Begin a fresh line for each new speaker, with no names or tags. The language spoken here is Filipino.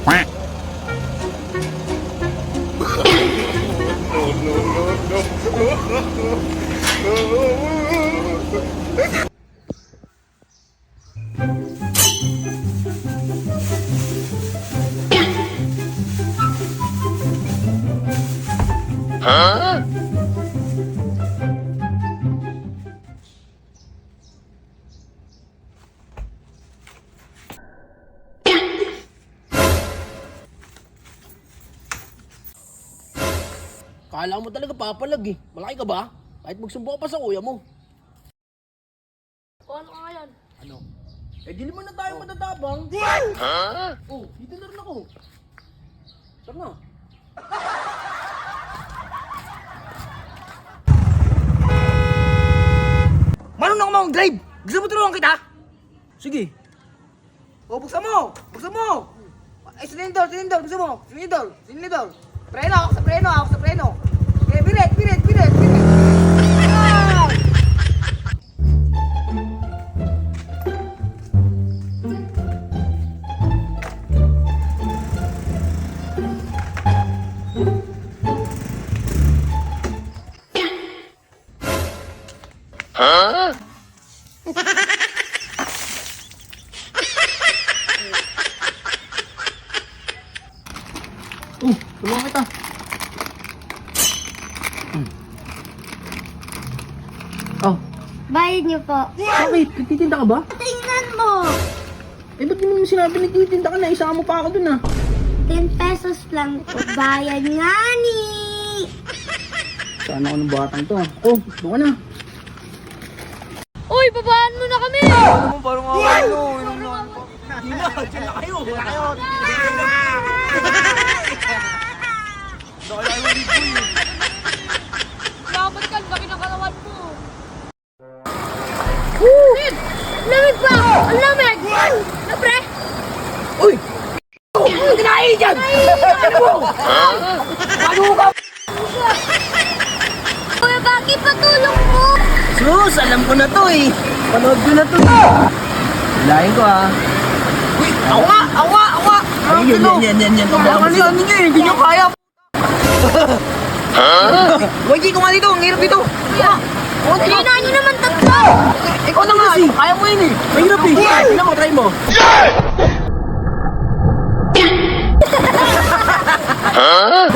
Huh?
Kala mo talaga papalag eh. Malaki ka ba? Kahit magsumbo ka pa sa kuya mo.
O ano ka ngayon?
Ano? Eh di naman na tayo matatabang.
Huh?
Oh, dito na rin ako. Saan na?
Marunong ako mag-drive! Gusto mo tulungan kita?
Sige.
O, buksan mo! Buksan mo! Ay, sinindol! Gusto mo? Sinindol! Preno! Ako sa preno! Okay, birit! Ah!
Huh?
Tulungan kita. Oh,
Bayad niyo po.
bakit? Nagtitinda ka ba?
Tingnan mo!
Eh, ba't di mo naman sinabi nagtitinda ka na? Isama mo pa ako dun ah.
10 pesos lang po. Bayad nga ni!
Saan ako ng batang to ah? Oh, doon ka na.
Uy, babaan mo na kami!
Ano mo, parang ako inom na ano pa. Hindi na kayo!
Salamat ka, laki ng kalawan mo. Woo! Lamig pa! Ang lamig! Na pre!
Uy! Ano kinain dyan? Ano mo? Ano ka?
Kuya Baki, patulong mo!
Sus, alam ko na to eh. Panood ko na to. Lain ko ah.
Uy! Awa!
Yan.
Ano nyo eh? Hindi nyo kaya!
Huh?
Uy, di ko nga dito! Ang hirap dito!
Kailangan nyo naman tatlo!
Ikaw na nga! Kaya mo yun eh!
Mahirap eh. Tingnan mo, try mo.
Huh?